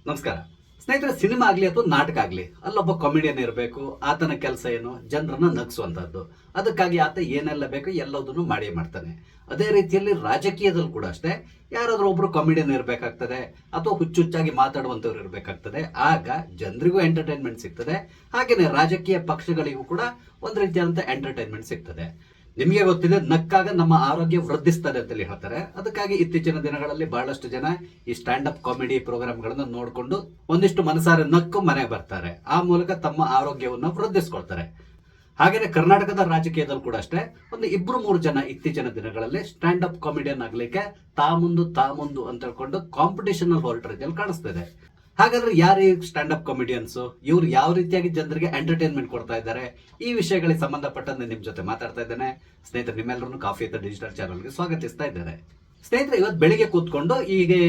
ನಮಸ್ಕಾರ ಸ್ನೇಹಿತರೆ. ಸಿನಿಮಾ ಆಗಲಿ ಅಥವಾ ನಾಟಕ ಆಗಲಿ, ಅಲ್ಲೊಬ್ಬ ಕಾಮಿಡಿಯನ್ ಇರಬೇಕು. ಆತನ ಕೆಲಸ ಏನು? ಜನರನ್ನ ನಗಿಸುವಂತಹದ್ದು. ಅದಕ್ಕಾಗಿ ಆತ ಏನೆಲ್ಲ ಬೇಕು ಎಲ್ಲದನ್ನು ಮಾಡೇ ಮಾಡ್ತಾನೆ. ಅದೇ ರೀತಿಯಲ್ಲಿ ರಾಜಕೀಯದಲ್ಲಿ ಕೂಡ ಅಷ್ಟೇ, ಯಾರಾದ್ರೂ ಒಬ್ರು ಕಾಮಿಡಿಯನ್ ಇರಬೇಕಾಗ್ತದೆ ಅಥವಾ ಹುಚ್ಚುಚ್ಚಾಗಿ ಮಾತಾಡುವಂತವ್ರು ಇರಬೇಕಾಗ್ತದೆ. ಆಗ ಜನರಿಗೂ ಎಂಟರ್ಟೈನ್ಮೆಂಟ್ ಸಿಗ್ತದೆ, ಹಾಗೇನೆ ರಾಜಕೀಯ ಪಕ್ಷಗಳಿಗೂ ಕೂಡ ಒಂದು ರೀತಿಯಾದಂಥ ಎಂಟರ್ಟೈನ್ಮೆಂಟ್ ಸಿಗ್ತದೆ. ನಿಮಗೆ ಗೊತ್ತಿದೆ, ನಕ್ಕಾಗ ನಮ್ಮ ಆರೋಗ್ಯ ವೃದ್ಧಿಸ್ತದೆ ಅಂತೇಳಿ ಹೇಳ್ತಾರೆ. ಅದಕ್ಕಾಗಿ ಇತ್ತೀಚಿನ ದಿನಗಳಲ್ಲಿ ಬಹಳಷ್ಟು ಜನ ಈ ಸ್ಟ್ಯಾಂಡ್ ಅಪ್ ಕಾಮಿಡಿ ಪ್ರೋಗ್ರಾಮ್ಗಳನ್ನ ನೋಡಿಕೊಂಡು ಒಂದಿಷ್ಟು ಮನಸಾರೆ ನಕ್ಕು ಮನೆಗೆ ಬರ್ತಾರೆ. ಆ ಮೂಲಕ ತಮ್ಮ ಆರೋಗ್ಯವನ್ನು ವೃದ್ಧಿಸ್ಕೊಳ್ತಾರೆ. ಹಾಗೇನೆ ಕರ್ನಾಟಕದ ರಾಜಕೀಯದಲ್ಲಿ ಕೂಡ ಅಷ್ಟೇ, ಒಂದು 2-3 ಜನ ಇತ್ತೀಚಿನ ದಿನಗಳಲ್ಲಿ ಸ್ಟ್ಯಾಂಡ್ ಅಪ್ ಕಾಮಿಡಿಯನ್ ಆಗ್ಲಿಕ್ಕೆ ತಾ ಮುಂದು ಅಂತ ಹೇಳ್ಕೊಂಡು ಕಾಂಪಿಟೇಷನ್ ಅಲ್ಲಿ ಹೊರಟ ರೀತಿಯಲ್ಲಿ ಕಾಣಿಸ್ತಿದೆ. ಹಾಗಾದ್ರೆ ಯಾರು ಈ ಸ್ಟ್ಯಾಂಡ್ ಅಪ್ ಕಾಮಿಡಿಯನ್ಸ್? ಇವ್ರು ಯಾವ ರೀತಿಯಾಗಿ ಜನರಿಗೆ ಎಂಟರ್ಟೈನ್ಮೆಂಟ್ ಕೊಡ್ತಾ ಇದ್ದಾರೆ? ಈ ವಿಷಯಗಳಿಗೆ ಸಂಬಂಧಪಟ್ಟಂತೆ ನಿಮ್ ಜೊತೆ ಮಾತಾಡ್ತಾ ಇದ್ದೇನೆ. ಸ್ನೇಹಿತರೆ, ನಿಮ್ಮೆಲ್ಲರನ್ನು ಕಾಫಿ ಅಂತ ಡಿಜಿಟಲ್ ಚಾನಲ್ಗೆ ಸ್ವಾಗತಿಸ್ತಾ ಇದ್ದೇನೆ. ಸ್ನೇಹಿತರೆ, ಇವತ್ತು ಬೆಳಿಗ್ಗೆ ಕೂತ್ಕೊಂಡು ಹೀಗೆ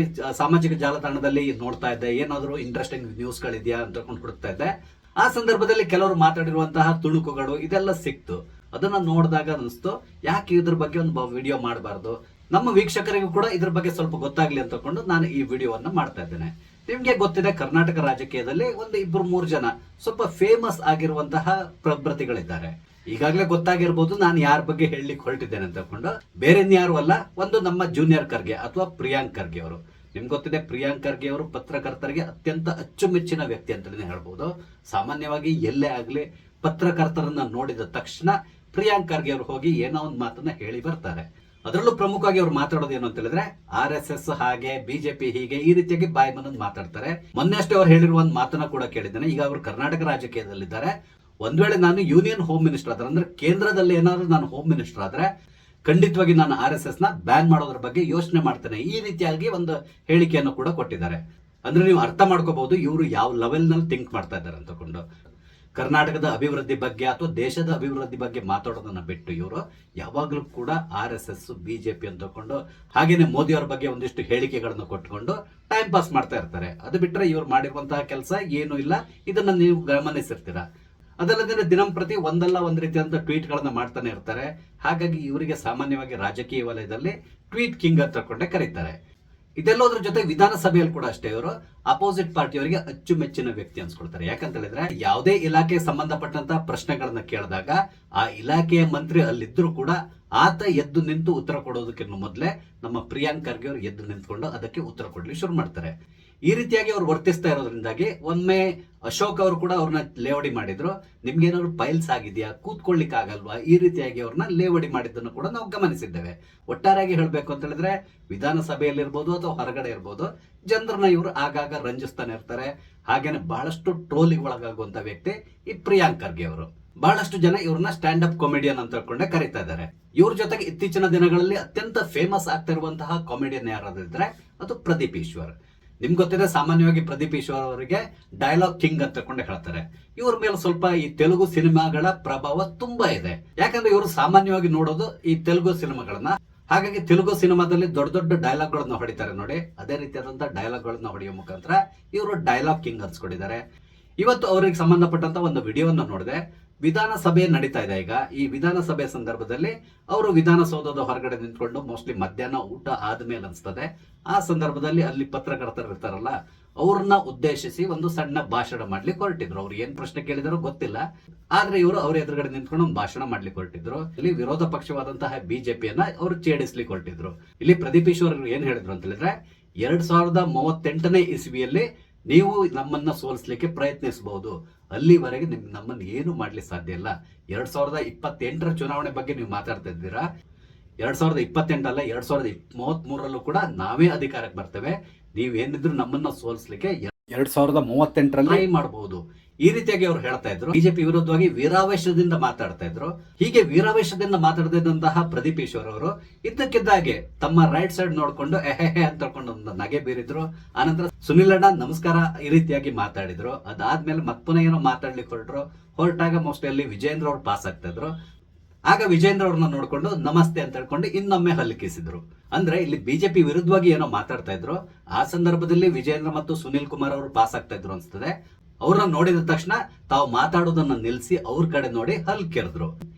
ಸಾಮಾಜಿಕ ಜಾಲತಾಣದಲ್ಲಿ ನೋಡ್ತಾ ಇದ್ದೆ, ಏನಾದರೂ ಇಂಟ್ರೆಸ್ಟಿಂಗ್ ನ್ಯೂಸ್ಗಳಿದೆಯಾ ಅಂತ ಹುಡುಕ್ತಾ ಇದ್ದೆ. ಆ ಸಂದರ್ಭದಲ್ಲಿ ಕೆಲವರು ಮಾತಾಡಿರುವಂತಹ ತುಣುಕುಗಳು ಇದೆಲ್ಲ ಸಿಕ್ತು. ಅದನ್ನ ನೋಡಿದಾಗ ಅನಿಸ್ತು, ಯಾಕೆ ಇದ್ರ ಬಗ್ಗೆ ಒಂದು ವಿಡಿಯೋ ಮಾಡಬಾರ್ದು, ನಮ್ಮ ವೀಕ್ಷಕರಿಗೂ ಕೂಡ ಇದ್ರ ಬಗ್ಗೆ ಸ್ವಲ್ಪ ಗೊತ್ತಾಗ್ಲಿ ಅಂತಕೊಂಡು ನಾನು ಈ ವಿಡಿಯೋವನ್ನ ಮಾಡ್ತಾ ಇದ್ದೇನೆ. ನಿಮ್ಗೆ ಗೊತ್ತಿದೆ, ಕರ್ನಾಟಕ ರಾಜಕೀಯದಲ್ಲಿ ಒಂದು 2-3 ಜನ ಸ್ವಲ್ಪ ಫೇಮಸ್ ಆಗಿರುವಂತಹ ಪ್ರಭೃತಿಗಳಿದ್ದಾರೆ. ಈಗಾಗಲೇ ಗೊತ್ತಾಗಿರ್ಬೋದು ನಾನು ಯಾರ ಬಗ್ಗೆ ಹೇಳಲಿಕ್ಕೆ ಹೊರಟಿದ್ದೇನೆ ಅಂತ ಹೇಳ್ಕೊಂಡು. ಬೇರೆ ಯಾರು ಅಲ್ಲ, ಒಂದು ನಮ್ಮ ಜೂನಿಯರ್ ಖರ್ಗೆ ಅಥವಾ ಪ್ರಿಯಾಂಕ್ ಖರ್ಗೆ ಅವರು. ನಿಮ್ಗೆ ಗೊತ್ತಿದೆ, ಪ್ರಿಯಾಂಕ್ ಖರ್ಗೆ ಅವರು ಪತ್ರಕರ್ತರಿಗೆ ಅತ್ಯಂತ ಅಚ್ಚುಮೆಚ್ಚಿನ ವ್ಯಕ್ತಿ ಅಂತಲೇ ಹೇಳ್ಬೋದು. ಸಾಮಾನ್ಯವಾಗಿ ಎಲ್ಲೇ ಆಗ್ಲಿ ಪತ್ರಕರ್ತರನ್ನ ನೋಡಿದ ತಕ್ಷಣ ಪ್ರಿಯಾಂಕ್ ಖರ್ಗೆ ಅವರು ಹೋಗಿ ಏನೋ ಒಂದು ಮಾತನ್ನ ಹೇಳಿ ಬರ್ತಾರೆ. ಅದರಲ್ಲೂ ಪ್ರಮುಖವಾಗಿ ಅವ್ರು ಮಾತಾಡೋದು ಏನು ಅಂತ ಹೇಳಿದ್ರೆ, RSS ಹಾಗೆ, ಬಿಜೆಪಿ ಹೀಗೆ, ಈ ರೀತಿಯಾಗಿ ಬಾಯಿ ಬಂದು ಮಾತಾಡ್ತಾರೆ. ಮೊನ್ನೆ ಅಷ್ಟೇ ಅವ್ರು ಹೇಳಿರುವ ಒಂದು ಮಾತನ್ನ ಕೂಡ ಕೇಳಿದ್ದೇನೆ. ಈಗ ಅವರು ಕರ್ನಾಟಕ ರಾಜಕೀಯದಲ್ಲಿದ್ದಾರೆ. ಒಂದ್ ವೇಳೆ ನಾನು ಯೂನಿಯನ್ ಹೋಮ್ ಮಿನಿಸ್ಟರ್ ಆದ್ರೆ, ಅಂದ್ರೆ ಕೇಂದ್ರದಲ್ಲಿ ಏನಾದ್ರು ನಾನು ಹೋಮ್ ಮಿನಿಸ್ಟರ್ ಆದ್ರೆ, ಖಂಡಿತವಾಗಿ ನಾನು RSS ನ ಬ್ಯಾನ್ ಮಾಡೋದ್ರ ಬಗ್ಗೆ ಯೋಚನೆ ಮಾಡ್ತೇನೆ. ಈ ರೀತಿಯಾಗಿ ಒಂದು ಹೇಳಿಕೆಯನ್ನು ಕೂಡ ಕೊಟ್ಟಿದ್ದಾರೆ. ಅಂದ್ರೆ ನೀವು ಅರ್ಥ ಮಾಡ್ಕೋಬಹುದು ಇವರು ಯಾವ ಲೆವೆಲ್ ನಲ್ಲಿ ಥಿಂಕ್ ಮಾಡ್ತಾ ಇದ್ದಾರೆ ಅಂತಕೊಂಡು. ಕರ್ನಾಟಕದ ಅಭಿವೃದ್ಧಿ ಬಗ್ಗೆ ಅಥವಾ ದೇಶದ ಅಭಿವೃದ್ಧಿ ಬಗ್ಗೆ ಮಾತಾಡೋದನ್ನ ಬಿಟ್ಟು ಇವರು ಯಾವಾಗಲೂ ಕೂಡ RSS, ಬಿಜೆಪಿ ಅಂತ ತಕೊಂಡು, ಹಾಗೇನೆ ಮೋದಿ ಅವರ ಬಗ್ಗೆ ಒಂದಿಷ್ಟು ಹೇಳಿಕೆಗಳನ್ನು ಕೊಟ್ಕೊಂಡು ಟೈಮ್ ಪಾಸ್ ಮಾಡ್ತಾ ಇರ್ತಾರೆ. ಅದು ಬಿಟ್ಟರೆ ಇವ್ರು ಮಾಡಿರುವಂತಹ ಕೆಲಸ ಏನು ಇಲ್ಲ. ಇದನ್ನ ನೀವು ಗಮನಿಸಿರ್ತೀರಾ. ಅದಲ್ಲದೆ ದಿನಂಪ್ರತಿ ಒಂದಲ್ಲ ಒಂದು ರೀತಿಯಾದಂತಹ ಟ್ವೀಟ್ ಗಳನ್ನ ಮಾಡ್ತಾನೆ ಇರ್ತಾರೆ. ಹಾಗಾಗಿ ಇವರಿಗೆ ಸಾಮಾನ್ಯವಾಗಿ ರಾಜಕೀಯ ವಲಯದಲ್ಲಿ ಟ್ವೀಟ್ ಕಿಂಗ್ ಅಂತ ತಕೊಂಡೆ ಕರೀತಾರೆ. ಇದೆಲ್ಲೋದ್ರ ಜೊತೆ ವಿಧಾನಸಭೆಯಲ್ಲಿ ಕೂಡ ಅಷ್ಟೇ, ಇವರು ಅಪೋಸಿಟ್ ಪಾರ್ಟಿಯವರಿಗೆ ಅಚ್ಚುಮೆಚ್ಚಿನ ವ್ಯಕ್ತಿ ಅನ್ಸ್ಕೊಳ್ತಾರೆ. ಯಾಕಂತ ಹೇಳಿದ್ರೆ, ಯಾವುದೇ ಇಲಾಖೆಗೆ ಸಂಬಂಧಪಟ್ಟಂತಹ ಪ್ರಶ್ನೆಗಳನ್ನ ಕೇಳಿದಾಗ ಆ ಇಲಾಖೆಯ ಮಂತ್ರಿ ಅಲ್ಲಿದ್ರು ಕೂಡ ಆತ ಎದ್ದು ನಿಂತು ಉತ್ತರ ಕೊಡೋದಕ್ಕಿಂತ ಮೊದಲೇ ನಮ್ಮ ಪ್ರಿಯಾಂಕ್ ಖರ್ಗೆ ಅವರು ಎದ್ದು ನಿಂತ್ಕೊಂಡು ಅದಕ್ಕೆ ಉತ್ತರ ಕೊಡ್ಲಿಕ್ಕೆ ಶುರು ಮಾಡ್ತಾರೆ. ಈ ರೀತಿಯಾಗಿ ಅವ್ರು ವರ್ತಿಸ್ತಾ ಇರೋದ್ರಿಂದಾಗಿ ಒಮ್ಮೆ ಅಶೋಕ್ ಅವರು ಕೂಡ ಅವ್ರನ್ನ ಲೇವಡಿ ಮಾಡಿದ್ರು. ನಿಮ್ಗೇನಾದ್ರು ಪೈಲ್ಸ್ ಆಗಿದೆಯಾ, ಕೂತ್ಕೊಳ್ಳಿಕ್ ಆಗಲ್ವಾ, ಈ ರೀತಿಯಾಗಿ ಅವ್ರನ್ನ ಲೇವಡಿ ಮಾಡಿದ್ದನ್ನು ಕೂಡ ನಾವು ಗಮನಿಸಿದ್ದೇವೆ. ಒಟ್ಟಾರೆಯಾಗಿ ಹೇಳ್ಬೇಕು ಅಂತ ಹೇಳಿದ್ರೆ, ವಿಧಾನಸಭೆಯಲ್ಲಿ ಇರ್ಬೋದು ಅಥವಾ ಹೊರಗಡೆ ಇರ್ಬೋದು, ಜನರನ್ನ ಇವರು ಆಗಾಗ ರಂಜಿಸ್ತಾನೆ ಇರ್ತಾರೆ. ಹಾಗೇನೆ ಬಹಳಷ್ಟು ಟ್ರೋಲಿಗೆ ಒಳಗಾಗುವಂತ ವ್ಯಕ್ತಿ ಈ ಪ್ರಿಯಾಂಕ್ ಖರ್ಗೆ ಅವರು. ಬಹಳಷ್ಟು ಜನ ಇವ್ರನ್ನ ಸ್ಟ್ಯಾಂಡ್ ಅಪ್ ಕಾಮಿಡಿಯನ್ ಅಂತ ಹೇಳ್ಕೊಂಡೆ ಕರೀತಾ ಇದ್ದಾರೆ. ಇವ್ರ ಜೊತೆಗೆ ಇತ್ತೀಚಿನ ದಿನಗಳಲ್ಲಿ ಅತ್ಯಂತ ಫೇಮಸ್ ಆಗ್ತಾ ಇರುವಂತಹ ಕಾಮಿಡಿಯನ್ ಯಾರಾದ್ರೆ ಅದು ಪ್ರದೀಪ್ ಈಶ್ವರ್. ನಿಮ್ಗೆ ಗೊತ್ತಿದೆ, ಸಾಮಾನ್ಯವಾಗಿ ಪ್ರದೀಪ್ ಈಶ್ವರ್ ಅವರಿಗೆ ಡೈಲಾಗ್ ಕಿಂಗ್ ಅಂತ ಕೊಂಡೆ ಹೇಳ್ತಾರೆ. ಇವ್ರ ಮೇಲೆ ಸ್ವಲ್ಪ ಈ ತೆಲುಗು ಸಿನಿಮಾಗಳ ಪ್ರಭಾವ ತುಂಬಾ ಇದೆ. ಯಾಕಂದ್ರೆ ಇವರು ಸಾಮಾನ್ಯವಾಗಿ ನೋಡೋದು ಈ ತೆಲುಗು ಸಿನಿಮಾಗಳನ್ನ. ಹಾಗಾಗಿ ತೆಲುಗು ಸಿನಿಮಾದಲ್ಲಿ ದೊಡ್ಡ ದೊಡ್ಡ ಡೈಲಾಗ್ ಗಳನ್ನ ಹೊಡಿತಾರೆ ನೋಡಿ. ಅದೇ ರೀತಿಯಾದಂತಹ ಡೈಲಾಗ್ ಗಳನ್ನ ಹೊಡೆಯುವ ಮುಖಾಂತರ ಇವರು ಡೈಲಾಗ್ ಕಿಂಗ್ ಅನ್ಸ್ಕೊಂಡಿದ್ದಾರೆ. ಇವತ್ತು ಅವರಿಗೆ ಸಂಬಂಧಪಟ್ಟಂತ ಒಂದು ವಿಡಿಯೋವನ್ನ ನೋಡಿದೆ. ವಿಧಾನಸಭೆ ನಡೀತಾ ಇದೆ ಈಗ. ಈ ವಿಧಾನಸಭೆ ಸಂದರ್ಭದಲ್ಲಿ ಅವರು ವಿಧಾನಸೌಧದ ಹೊರಗಡೆ ನಿಂತ್ಕೊಂಡು, ಮೋಸ್ಟ್ಲಿ ಮಧ್ಯಾಹ್ನ ಊಟ ಆದ್ಮೇಲೆ ಅನ್ಸ್ತದೆ, ಆ ಸಂದರ್ಭದಲ್ಲಿ ಅಲ್ಲಿ ಪತ್ರಕರ್ತರು ಇರ್ತಾರಲ್ಲ, ಅವ್ರನ್ನ ಉದ್ದೇಶಿಸಿ ಒಂದು ಸಣ್ಣ ಭಾಷಣ ಮಾಡ್ಲಿಕ್ಕೆ ಹೊರಟಿದ್ರು. ಅವ್ರು ಏನ್ ಪ್ರಶ್ನೆ ಕೇಳಿದಾರೋ ಗೊತ್ತಿಲ್ಲ, ಆದ್ರೆ ಇವರು ಅವ್ರ ಎದುರುಗಡೆ ನಿಂತ್ಕೊಂಡು ಒಂದು ಭಾಷಣ ಮಾಡ್ಲಿಕ್ಕೆ ಹೊರಟಿದ್ರು. ಇಲ್ಲಿ ವಿರೋಧ ಪಕ್ಷವಾದಂತಹ ಬಿಜೆಪಿಯನ್ನ ಅವರು ಛೇಡಿಸ್ಲಿಕ್ಕೆ ಹೊರಟಿದ್ರು. ಇಲ್ಲಿ ಪ್ರದೀಪ್ ಈಶ್ವರ್ ಏನ್ ಹೇಳಿದ್ರು ಅಂತ ಹೇಳಿದ್ರೆ, 2038ನೇ ಇಸ್ವಿಯಲ್ಲಿ ನೀವು ನಮ್ಮನ್ನ ಸೋಲಿಸಲಿಕ್ಕೆ ಪ್ರಯತ್ನಿಸಬಹುದು, ಅಲ್ಲಿವರೆಗೆ ನಮ್ಮನ್ನ ಏನು ಮಾಡ್ಲಿಕ್ಕೆ ಸಾಧ್ಯ ಇಲ್ಲ. 2028ರ ಚುನಾವಣೆ ಬಗ್ಗೆ ನೀವು ಮಾತಾಡ್ತಾ ಇದ್ದೀರಾ. 2028 ಅಲ್ಲ, 2033ರಲ್ಲೂ ಕೂಡ ನಾವೇ ಅಧಿಕಾರಕ್ಕೆ ಬರ್ತೇವೆ. ನೀವೇನಿದ್ರು ನಮ್ಮನ್ನ ಸೋಲಿಸಲಿಕ್ಕೆ 2038ರಲ್ಲಿ ಮಾಡಬಹುದು. ಈ ರೀತಿಯಾಗಿ ಅವರು ಹೇಳ್ತಾ ಇದ್ರು. ಬಿಜೆಪಿ ವಿರುದ್ಧವಾಗಿ ವೀರಾವೇಶದಿಂದ ಮಾತಾಡ್ತಾ ಇದ್ರು. ಹೀಗೆ ವೀರಾವೇಶದಿಂದ ಮಾತಾಡ್ತಿದ್ದಂತಹ ಪ್ರದೀಪ್ ಈಶ್ವರ್ ಅವರು ಇದ್ದಕ್ಕಿದ್ದಾಗೆ ತಮ್ಮ ರೈಟ್ ಸೈಡ್ ನೋಡ್ಕೊಂಡು ಎಹೆ ಅಂತ ಹೇಳ್ಕೊಂಡು ಒಂದು ನಗೆ ಬೀರಿದ್ರು. ಆನಂತರ ಸುನಿಲ್ ಅಣ್ಣ ನಮಸ್ಕಾರ ಈ ರೀತಿಯಾಗಿ ಮಾತಾಡಿದ್ರು. ಅದಾದ್ಮೇಲೆ ಮತ್ತೊಮ್ಮೆ ಏನೋ ಮಾತಾಡ್ಲಿಕ್ಕೆ ಹೊರಟಾಗ ಮೋಸ್ಟ್ಲಿ ಅಲ್ಲಿ ವಿಜೇಂದ್ರ ಅವ್ರು ಪಾಸ್ ಆಗ್ತಾ ಇದ್ರು. ಆಗ ವಿಜೇಂದ್ರ ಅವ್ರನ್ನ ನೋಡ್ಕೊಂಡು ನಮಸ್ತೆ ಅಂತ ಹೇಳ್ಕೊಂಡು ಇನ್ನೊಮ್ಮೆ ಹಲ್ಕಿಸಿದ್ರು. ಅಂದ್ರೆ ಇಲ್ಲಿ ಬಿಜೆಪಿ ವಿರುದ್ಧವಾಗಿ ಏನೋ ಮಾತಾಡ್ತಾ ಇದ್ರು. ಆ ಸಂದರ್ಭದಲ್ಲಿ ವಿಜೇಂದ್ರ ಮತ್ತು ಸುನಿಲ್ ಕುಮಾರ್ ಅವರು ಪಾಸ್ ಆಗ್ತಾ ಇದ್ರು ಅನ್ಸ್ತದೆ. ಅವ್ರನ್ನ ನೋಡಿದ ತಕ್ಷಣ ತಾವು ಮಾತಾಡೋದನ್ನ ನಿಲ್ಲಿಸಿ ಅವ್ರ ಕಡೆ ನೋಡಿ ಹಲ್ಕೆರೆದ್ರು.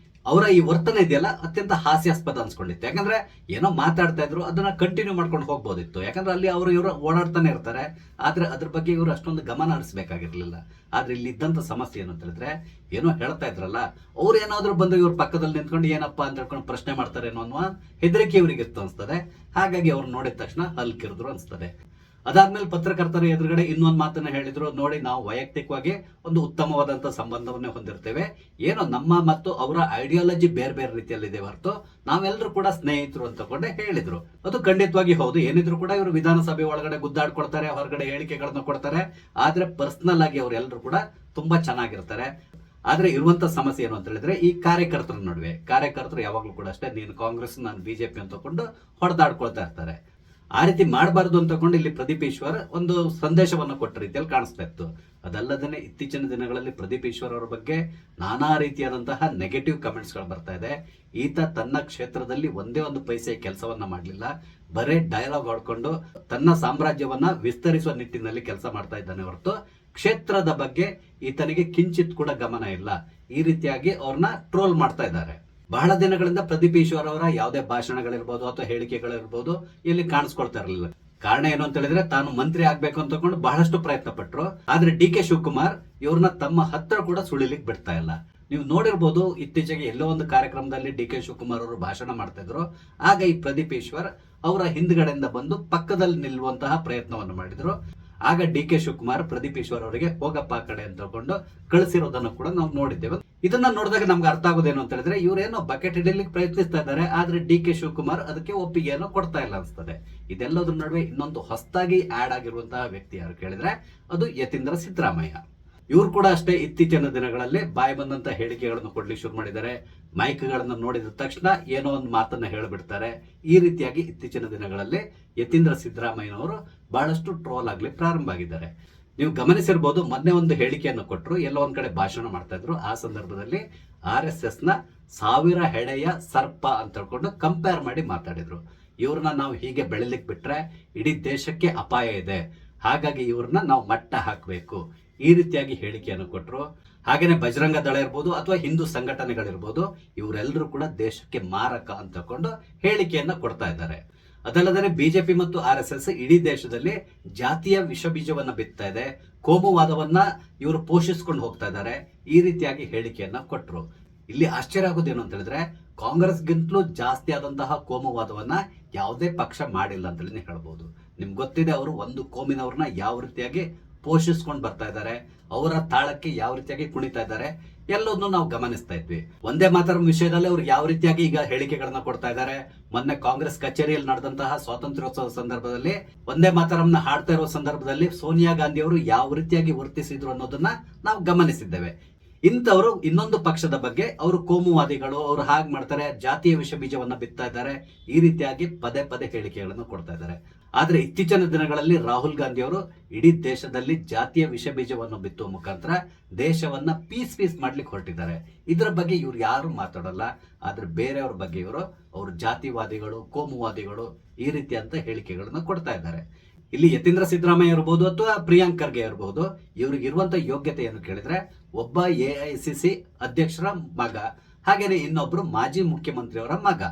ಅವರ ಈ ವರ್ತನೆ ಇದೆಯಲ್ಲ ಅತ್ಯಂತ ಹಾಸ್ಯಾಸ್ಪದ ಅನ್ಸ್ಕೊಂಡಿತ್ತು. ಯಾಕಂದ್ರೆ ಏನೋ ಮಾತಾಡ್ತಾ ಇದ್ರು, ಅದನ್ನ ಕಂಟಿನ್ಯೂ ಮಾಡ್ಕೊಂಡು ಹೋಗ್ಬೋದಿತ್ತು. ಯಾಕಂದ್ರೆ ಅಲ್ಲಿ ಇವರು ಓಡಾಡ್ತಾನೆ ಇರ್ತಾರೆ, ಆದ್ರೆ ಅದ್ರ ಬಗ್ಗೆ ಇವರು ಅಷ್ಟೊಂದು ಗಮನ ಹರಿಸಬೇಕಾಗಿರ್ಲಿಲ್ಲ. ಆದ್ರೆ ಇಲ್ಲಿ ಇದ್ದಂತ ಸಮಸ್ಯೆ ಏನು ಅಂತ ಹೇಳಿದ್ರೆ, ಏನೋ ಹೇಳ್ತಾ ಇದ್ರಲ್ಲ, ಅವ್ರು ಏನಾದ್ರು ಬಂದು ಇವ್ರ ಪಕ್ಕದಲ್ಲಿ ನಿಂತ್ಕೊಂಡು ಏನಪ್ಪಾ ಅಂತ ಹೇಳ್ಕೊಂಡು ಪ್ರಶ್ನೆ ಮಾಡ್ತಾರೇನೋ ಅನ್ನುವ ಹೆದರಿಕೆ ಇವರಿಗೆ ಇತ್ತು ಅನ್ಸ್ತದೆ. ಹಾಗಾಗಿ ಅವ್ರು ನೋಡಿದ ತಕ್ಷಣ ಹಲ್ಕಿರಿದ್ರು ಅನ್ಸ್ತದೆ. ಅದಾದ್ಮೇಲೆ ಪತ್ರಕರ್ತರ ಎದುರುಗಡೆ ಇನ್ನೊಂದು ಮಾತನ್ನ ಹೇಳಿದ್ರು, ನೋಡಿ ನಾವು ವೈಯಕ್ತಿಕವಾಗಿ ಒಂದು ಉತ್ತಮವಾದಂತ ಸಂಬಂಧವನ್ನೇ ಹೊಂದಿರ್ತೇವೆ, ಏನೋ ನಮ್ಮ ಮತ್ತು ಅವರ ಐಡಿಯಾಲಜಿ ಬೇರೆ ಬೇರೆ ರೀತಿಯಲ್ಲಿದೆ ಹೊರತು ನಾವೆಲ್ಲರೂ ಕೂಡ ಸ್ನೇಹಿತರು ಅಂತಕೊಂಡೆ ಹೇಳಿದ್ರು. ಅದು ಖಂಡಿತವಾಗಿ ಹೌದು. ಏನಿದ್ರು ಕೂಡ ಇವರು ವಿಧಾನಸಭೆ ಒಳಗಡೆ ಗುದ್ದಾಡ್ಕೊಡ್ತಾರೆ, ಹೊರಗಡೆ ಹೇಳಿಕೆಗಳನ್ನ ಕೊಡ್ತಾರೆ, ಆದ್ರೆ ಪರ್ಸನಲ್ ಆಗಿ ಅವರೆಲ್ಲರೂ ಕೂಡ ತುಂಬಾ ಚೆನ್ನಾಗಿರ್ತಾರೆ. ಆದ್ರೆ ಇರುವಂತ ಸಮಸ್ಯೆ ಏನು ಅಂತ ಹೇಳಿದ್ರೆ, ಈ ಕಾರ್ಯಕರ್ತರ ನಡುವೆ ಕಾರ್ಯಕರ್ತರು ಯಾವಾಗ್ಲೂ ಕೂಡ ಅಷ್ಟೇ, ನೀನು ಕಾಂಗ್ರೆಸ್ ನಾನು ಬಿಜೆಪಿ ಅಂತಕೊಂಡು ಹೊಡೆದಾಡ್ಕೊಳ್ತಾ ಇರ್ತಾರೆ. ಆ ರೀತಿ ಮಾಡಬಾರದು ಅಂತಕೊಂಡು ಇಲ್ಲಿ ಪ್ರದೀಪ್ ಈಶ್ವರ್ ಒಂದು ಸಂದೇಶವನ್ನು ಕೊಟ್ಟ ರೀತಿಯಲ್ಲಿ ಕಾಣಿಸ್ತಾ ಇತ್ತು. ಅದಲ್ಲದೇ ಇತ್ತೀಚಿನ ದಿನಗಳಲ್ಲಿ ಪ್ರದೀಪ್ ಈಶ್ವರ್ ಅವರ ಬಗ್ಗೆ ನಾನಾ ರೀತಿಯಾದಂತಹ ನೆಗೆಟಿವ್ ಕಮೆಂಟ್ಸ್ ಗಳು ಬರ್ತಾ ಇದೆ. ಈತ ತನ್ನ ಕ್ಷೇತ್ರದಲ್ಲಿ ಒಂದೇ ಒಂದು ಪೈಸೆ ಕೆಲಸವನ್ನ ಮಾಡಲಿಲ್ಲ, ಬರೇ ಡೈಲಾಗ್ ಹೊಡ್ಕೊಂಡು ತನ್ನ ಸಾಮ್ರಾಜ್ಯವನ್ನ ವಿಸ್ತರಿಸುವ ನಿಟ್ಟಿನಲ್ಲಿ ಕೆಲಸ ಮಾಡ್ತಾ ಇದ್ದಾನೆ ಹೊರತು ಕ್ಷೇತ್ರದ ಬಗ್ಗೆ ಈತನಿಗೆ ಕಿಂಚಿತ್ ಕೂಡ ಗಮನ ಇಲ್ಲ. ಈ ರೀತಿಯಾಗಿ ಅವ್ರನ್ನ ಟ್ರೋಲ್ ಮಾಡ್ತಾ ಇದ್ದಾರೆ. ಬಹಳ ದಿನಗಳಿಂದ ಪ್ರದೀಪ್ ಈಶ್ವರ್ ಅವರ ಯಾವುದೇ ಭಾಷಣಗಳಿರ್ಬೋದು ಅಥವಾ ಹೇಳಿಕೆಗಳಿರ್ಬೋದು ಇಲ್ಲಿ ಕಾಣಿಸ್ಕೊಳ್ತಾ ಇರಲಿಲ್ಲ. ಕಾರಣ ಏನು ಅಂತ ಹೇಳಿದ್ರೆ, ತಾನು ಮಂತ್ರಿ ಆಗ್ಬೇಕು ಅಂತಕೊಂಡು ಬಹಳಷ್ಟು ಪ್ರಯತ್ನ ಪಟ್ರು, ಆದ್ರೆ ಡಿ ಕೆ ಶಿವಕುಮಾರ್ ಇವ್ರನ್ನ ತಮ್ಮ ಹತ್ರ ಕೂಡ ಸುಳಿಲಿಕ್ಕೆ ಬಿಡ್ತಾ ಇಲ್ಲ. ನೀವು ನೋಡಿರ್ಬೋದು, ಇತ್ತೀಚೆಗೆ ಎಲ್ಲೋ ಒಂದು ಕಾರ್ಯಕ್ರಮದಲ್ಲಿ ಡಿ ಕೆ ಶಿವಕುಮಾರ್ ಅವರು ಭಾಷಣ ಮಾಡ್ತಾ ಇದ್ರು. ಆಗ ಈ ಪ್ರದೀಪ್ ಈಶ್ವರ್ ಅವರ ಹಿಂದ್ಗಡೆಯಿಂದ ಬಂದು ಪಕ್ಕದಲ್ಲಿ ನಿಲ್ಲುವಂತಹ ಪ್ರಯತ್ನವನ್ನು ಮಾಡಿದ್ರು. ಆಗ ಡಿ ಕೆ ಶಿವಕುಮಾರ್ ಪ್ರದೀಪ್ ಈಶ್ವರ್ ಅವರಿಗೆ ಹೋಗಪ್ಪ ಆ ಕಡೆ ಅಂತ ಹೇಳ್ಕೊಂಡು ಕಳಿಸಿರೋದನ್ನು ಕೂಡ ನಾವು ನೋಡಿದ್ದೇವೆ. ಇದನ್ನ ನೋಡಿದಾಗ ನಮ್ಗೆ ಅರ್ಥ ಆಗೋದೇನು ಅಂತ ಹೇಳಿದ್ರೆ, ಇವರೇನೋ ಬಕೆಟ್ ಹಿಡಿಯಲಿಕ್ಕೆ ಪ್ರಯತ್ನಿಸ್ತಾ ಇದ್ದಾರೆ, ಆದ್ರೆ ಡಿ ಕೆ ಶಿವಕುಮಾರ್ ಅದಕ್ಕೆ ಒಪ್ಪಿಗೆಯನ್ನು ಕೊಡ್ತಾ ಇಲ್ಲ ಅನ್ಸ್ತದೆ. ಇದೆಲ್ಲದ್ರ ನಡುವೆ ಇನ್ನೊಂದು ಹೊಸದಾಗಿ ಆಡ್ ಆಗಿರುವಂತಹ ವ್ಯಕ್ತಿ ಯಾರು ಕೇಳಿದ್ರೆ, ಅದು ಯತೀಂದ್ರ ಸಿದ್ದರಾಮಯ್ಯ. ಇವ್ರು ಕೂಡ ಅಷ್ಟೇ ಇತ್ತೀಚಿನ ದಿನಗಳಲ್ಲಿ ಬಾಯಿ ಬಂದಂತ ಹೇಳಿಕೆಗಳನ್ನು ಕೊಡ್ಲಿಕ್ಕೆ ಶುರು ಮಾಡಿದ್ದಾರೆ. ಮೈಕ್ಗಳನ್ನ ನೋಡಿದ ತಕ್ಷಣ ಏನೋ ಒಂದು ಮಾತನ್ನ ಹೇಳಿಬಿಡ್ತಾರೆ. ಈ ರೀತಿಯಾಗಿ ಇತ್ತೀಚಿನ ದಿನಗಳಲ್ಲಿ ಯತೀಂದ್ರ ಸಿದ್ದರಾಮಯ್ಯನವರು ಬಹಳಷ್ಟು ಟ್ರೋಲ್ ಆಗ್ಲಿ ಪ್ರಾರಂಭ ಆಗಿದ್ದಾರೆ. ನೀವು ಗಮನಿಸಿರ್ಬೋದು, ಮೊನ್ನೆ ಒಂದು ಹೇಳಿಕೆಯನ್ನು ಕೊಟ್ಟರು, ಎಲ್ಲೋ ಒಂದ್ ಕಡೆ ಭಾಷಣ ಮಾಡ್ತಾ ಇದ್ರು. ಆ ಸಂದರ್ಭದಲ್ಲಿ RSS ನ 1000 ಹೆಡೆಯ ಸರ್ಪ ಅಂತ ಹೇಳ್ಕೊಂಡು ಕಂಪೇರ್ ಮಾಡಿ ಮಾತಾಡಿದ್ರು. ಇವ್ರನ್ನ ನಾವು ಹೀಗೆ ಬೆಳಿಲಿಕ್ಕೆ ಬಿಟ್ರೆ ಇಡೀ ದೇಶಕ್ಕೆ ಅಪಾಯ ಇದೆ, ಹಾಗಾಗಿ ಇವ್ರನ್ನ ನಾವು ಮಟ್ಟ ಹಾಕಬೇಕು, ಈ ರೀತಿಯಾಗಿ ಹೇಳಿಕೆಯನ್ನು ಕೊಟ್ಟರು. ಹಾಗೇನೆ ಬಜರಂಗ ದಳ ಇರ್ಬೋದು ಅಥವಾ ಹಿಂದೂ ಸಂಘಟನೆಗಳಿರ್ಬೋದು, ಇವರೆಲ್ಲರೂ ಕೂಡ ದೇಶಕ್ಕೆ ಮಾರಕ ಅಂತ ಹೇಳ್ಕೊಂಡು ಹೇಳಿಕೆಯನ್ನ ಕೊಡ್ತಾ ಇದ್ದಾರೆ. ಅದಲ್ಲದೆ ಬಿಜೆಪಿ ಮತ್ತು RSS ಇಡೀ ದೇಶದಲ್ಲಿ ಜಾತಿಯ ವಿಷ ಬೀಜವನ್ನ ಬಿತ್ತಾ ಇದೆ, ಕೋಮುವಾದವನ್ನ ಇವರು ಪೋಷಿಸ್ಕೊಂಡು ಹೋಗ್ತಾ ಇದ್ದಾರೆ, ಈ ರೀತಿಯಾಗಿ ಹೇಳಿಕೆಯನ್ನ ಕೊಟ್ಟರು. ಇಲ್ಲಿ ಆಶ್ಚರ್ಯ ಆಗೋದೇನು ಅಂತ ಹೇಳಿದ್ರೆ, ಕಾಂಗ್ರೆಸ್ಗಿಂತಲೂ ಜಾಸ್ತಿ ಆದಂತಹ ಕೋಮುವಾದವನ್ನ ಯಾವುದೇ ಪಕ್ಷ ಮಾಡಿಲ್ಲ ಅಂತಲೇ ಹೇಳ್ಬೋದು. ನಿಮ್ಗೆ ಗೊತ್ತಿದೆ, ಅವರು ಒಂದು ಕೋಮಿನವ್ರನ್ನ ಯಾವ ರೀತಿಯಾಗಿ ಪೋಷಿಸ್ಕೊಂಡು ಬರ್ತಾ ಇದ್ದಾರೆ, ಅವರ ತಾಳಕ್ಕೆ ಯಾವ ರೀತಿಯಾಗಿ ಕುಣಿತಾ ಇದ್ದಾರೆ, ಎಲ್ಲದನ್ನು ನಾವು ಗಮನಿಸ್ತಾ ಇದ್ವಿ. ಒಂದೇ ಮಾತರಂ ವಿಷಯದಲ್ಲಿ ಅವ್ರು ಯಾವ ರೀತಿಯಾಗಿ ಈಗ ಹೇಳಿಕೆಗಳನ್ನ ಕೊಡ್ತಾ ಇದ್ದಾರೆ. ಮೊನ್ನೆ ಕಾಂಗ್ರೆಸ್ ಕಚೇರಿಯಲ್ಲಿ ನಡೆದಂತಹ ಸ್ವಾತಂತ್ರ್ಯೋತ್ಸವ ಸಂದರ್ಭದಲ್ಲಿ ಒಂದೇ ಮಾತರಂನ ಹಾಡ್ತಾ ಇರುವ ಸಂದರ್ಭದಲ್ಲಿ ಸೋನಿಯಾ ಗಾಂಧಿ ಅವರು ಯಾವ ರೀತಿಯಾಗಿ ವರ್ತಿಸಿದ್ರು ಅನ್ನೋದನ್ನ ನಾವು ಗಮನಿಸಿದ್ದೇವೆ. ಇಂಥವರು ಇನ್ನೊಂದು ಪಕ್ಷದ ಬಗ್ಗೆ ಅವರು ಕೋಮುವಾದಿಗಳು, ಅವರು ಹಾಗೆ ಮಾಡ್ತಾರೆ, ಜಾತಿಯ ವಿಷ ಬೀಜವನ್ನ ಬಿತ್ತಾ ಇದ್ದಾರೆ, ಈ ರೀತಿಯಾಗಿ ಪದೇ ಪದೇ ಹೇಳಿಕೆಗಳನ್ನು ಕೊಡ್ತಾ ಇದ್ದಾರೆ. ಆದ್ರೆ ಇತ್ತೀಚಿನ ದಿನಗಳಲ್ಲಿ ರಾಹುಲ್ ಗಾಂಧಿ ಅವರು ಇಡೀ ದೇಶದಲ್ಲಿ ಜಾತಿಯ ವಿಷ ಬೀಜವನ್ನು ಬಿತ್ತುವ ಮುಖಾಂತರ ದೇಶವನ್ನ ಪೀಸ್ ಮಾಡ್ಲಿಕ್ಕೆ ಹೊರಟಿದ್ದಾರೆ. ಇದರ ಬಗ್ಗೆ ಇವ್ರು ಯಾರು ಮಾತಾಡಲ್ಲ, ಆದ್ರೆ ಬೇರೆಯವ್ರ ಬಗ್ಗೆ ಅವರು ಜಾತಿವಾದಿಗಳು, ಕೋಮುವಾದಿಗಳು, ಈ ರೀತಿಯಂತ ಹೇಳಿಕೆಗಳನ್ನು ಕೊಡ್ತಾ ಇದ್ದಾರೆ. ಇಲ್ಲಿ ಯತೀಂದ್ರ ಸಿದ್ದರಾಮಯ್ಯ ಇರಬಹುದು ಅಥವಾ ಪ್ರಿಯಾಂಕ್ ಖರ್ಗೆ ಇರಬಹುದು, ಇವ್ರಿಗೆ ಇರುವಂತ ಯೋಗ್ಯತೆ ಏನು ಕೇಳಿದ್ರೆ, ಒಬ್ಬ AICC ಅಧ್ಯಕ್ಷರ ಮಗ, ಹಾಗೇನೆ ಇನ್ನೊಬ್ರು ಮಾಜಿ ಮುಖ್ಯಮಂತ್ರಿಯವರ ಮಗ.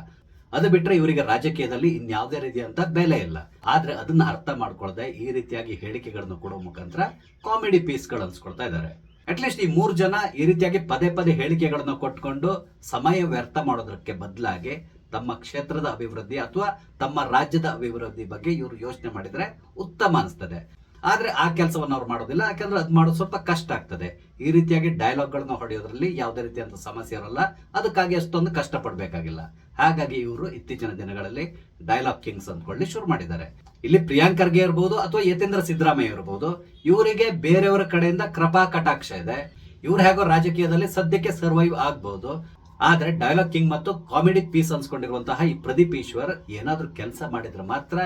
ಅದು ಬಿಟ್ರೆ ಇವರಿಗೆ ರಾಜಕೀಯದಲ್ಲಿ ಇನ್ಯಾವುದೇ ರೀತಿಯಂತ ಬೆಲೆ ಇಲ್ಲ. ಆದ್ರೆ ಅದನ್ನ ಅರ್ಥ ಮಾಡ್ಕೊಳ್ಳದೆ ಈ ರೀತಿಯಾಗಿ ಹೇಳಿಕೆಗಳನ್ನು ಕೊಡುವ ಮುಖಾಂತರ ಕಾಮಿಡಿ ಪೀಸ್ಗಳು ಅನ್ಸ್ಕೊಳ್ತಾ ಇದ್ದಾರೆ. ಅಟ್ಲೀಸ್ಟ್ ಈ 3 ಜನ ಈ ರೀತಿಯಾಗಿ ಪದೇ ಪದೇ ಹೇಳಿಕೆಗಳನ್ನು ಕೊಟ್ಕೊಂಡು ಸಮಯ ವ್ಯರ್ಥ ಮಾಡೋದಕ್ಕೆ ಬದಲಾಗಿ ತಮ್ಮ ಕ್ಷೇತ್ರದ ಅಭಿವೃದ್ಧಿ ಅಥವಾ ತಮ್ಮ ರಾಜ್ಯದ ಅಭಿವೃದ್ಧಿ ಬಗ್ಗೆ ಇವರು ಯೋಚನೆ ಮಾಡಿದ್ರೆ ಉತ್ತಮ ಅನಿಸ್ತದೆ. ಆದ್ರೆ ಆ ಕೆಲಸವನ್ನು ಅವ್ರು ಮಾಡೋದಿಲ್ಲ, ಯಾಕಂದ್ರೆ ಅದು ಮಾಡೋದು ಸ್ವಲ್ಪ ಕಷ್ಟ ಆಗ್ತದೆ. ಈ ರೀತಿಯಾಗಿ ಡೈಲಾಗ್ಗಳನ್ನ ಹೊಡೆಯೋದ್ರಲ್ಲಿ ಯಾವುದೇ ರೀತಿಯಂತ ಸಮಸ್ಯೆ ಇರಲ್ಲ, ಅದಕ್ಕಾಗಿ ಅಷ್ಟೊಂದು ಕಷ್ಟ ಪಡ್ಬೇಕಾಗಿಲ್ಲ. ಹಾಗಾಗಿ ಇವರು ಇತ್ತೀಚಿನ ದಿನಗಳಲ್ಲಿ ಡೈಲಾಗ್ ಕಿಂಗ್ಸ್ ಅಂದ್ಕೊಳ್ಳಿ ಶುರು ಮಾಡಿದ್ದಾರೆ. ಇಲ್ಲಿ ಪ್ರಿಯಾಂಕ್ ಖರ್ಗೆ ಇರಬಹುದು ಅಥವಾ ಯತೀಂದ್ರ ಸಿದ್ದರಾಮಯ್ಯ ಇರಬಹುದು, ಇವರಿಗೆ ಬೇರೆಯವರ ಕಡೆಯಿಂದ ಕೃಪಾ ಕಟಾಕ್ಷ ಇದೆ. ಇವ್ರು ಹೇಗೋ ರಾಜಕೀಯದಲ್ಲಿ ಸದ್ಯಕ್ಕೆ ಸರ್ವೈವ್ ಆಗ್ಬಹುದು. ಆದ್ರೆ ಡೈಲಾಗ್ ಕಿಂಗ್ ಮತ್ತು ಕಾಮಿಡಿ ಪೀಸ್ ಅನ್ಸ್ಕೊಂಡಿರುವಂತಹ ಈ ಪ್ರದೀಪ್ ಈಶ್ವರ್ ಏನಾದ್ರೂ ಕೆಲಸ ಮಾಡಿದ್ರೆ ಮಾತ್ರ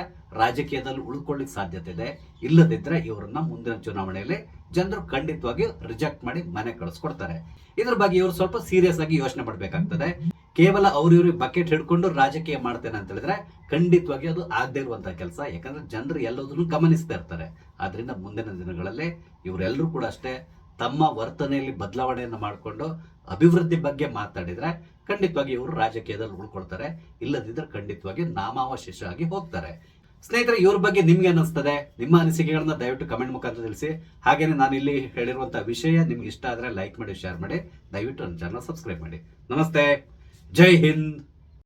ರಾಜಕೀಯದಲ್ಲಿ ಉಳ್ಕೊಳ್ಳಿಕ್ ಸಾಧ್ಯತೆ ಇದೆ. ಇಲ್ಲದಿದ್ರೆ ಇವರನ್ನ ಮುಂದಿನ ಚುನಾವಣೆಯಲ್ಲಿ ಜನರು ಖಂಡಿತವಾಗಿ ರಿಜೆಕ್ಟ್ ಮಾಡಿ ಮನೆ ಕಳಿಸ್ಕೊಡ್ತಾರೆ. ಇದ್ರ ಬಗ್ಗೆ ಇವರು ಸ್ವಲ್ಪ ಸೀರಿಯಸ್ ಆಗಿ ಯೋಚನೆ ಮಾಡಬೇಕಾಗ್ತದೆ. ಕೇವಲ ಇವ್ರಿಗೆ ಬಕೆಟ್ ಹಿಡ್ಕೊಂಡು ರಾಜಕೀಯ ಮಾಡ್ತೇನೆ ಅಂತ ಹೇಳಿದ್ರೆ ಖಂಡಿತವಾಗಿ ಅದು ಆಗದೆ ಇರುವಂತಹ ಕೆಲಸ. ಯಾಕಂದ್ರೆ ಜನರು ಎಲ್ಲದನ್ನು ಗಮನಿಸ್ತಾ ಇರ್ತಾರೆ. ಆದ್ರಿಂದ ಮುಂದಿನ ದಿನಗಳಲ್ಲಿ ಇವರೆಲ್ಲರೂ ಕೂಡ ಅಷ್ಟೇ ತಮ್ಮ ವರ್ತನೆಯಲ್ಲಿ ಬದಲಾವಣೆಯನ್ನು ಮಾಡಿಕೊಂಡು ಅಭಿವೃದ್ಧಿ ಬಗ್ಗೆ ಮಾತಾಡಿದ್ರೆ ಖಂಡಿತವಾಗಿ ಇವರು ರಾಜಕೀಯದಲ್ಲಿ ಉಳ್ಕೊಳ್ತಾರೆ. ಇಲ್ಲದಿದ್ದರೆ ಖಂಡಿತವಾಗಿ ನಾಮಾವಶೇಷ ಆಗಿ ಹೋಗ್ತಾರೆ. ಸ್ನೇಹಿತರೆ, ಇವ್ರ ಬಗ್ಗೆ ನಿಮ್ಗೆ ಅನಿಸ್ತದೆ? ನಿಮ್ಮ ಅನಿಸಿಕೆಗಳನ್ನ ದಯವಿಟ್ಟು ಕಮೆಂಟ್ ಮುಖಾಂತರ ತಿಳಿಸಿ. ಹಾಗೇನೆ ನಾನು ಇಲ್ಲಿ ಹೇಳಿರುವಂತಹ ವಿಷಯ ನಿಮ್ಗೆ ಇಷ್ಟ ಆದ್ರೆ ಲೈಕ್ ಮಾಡಿ, ಶೇರ್ ಮಾಡಿ, ದಯವಿಟ್ಟು ನನ್ನ ಚಾನಲ್ ಸಬ್ಸ್ಕ್ರೈಬ್ ಮಾಡಿ. ನಮಸ್ತೆ, ಜೈ ಹಿಂದ್.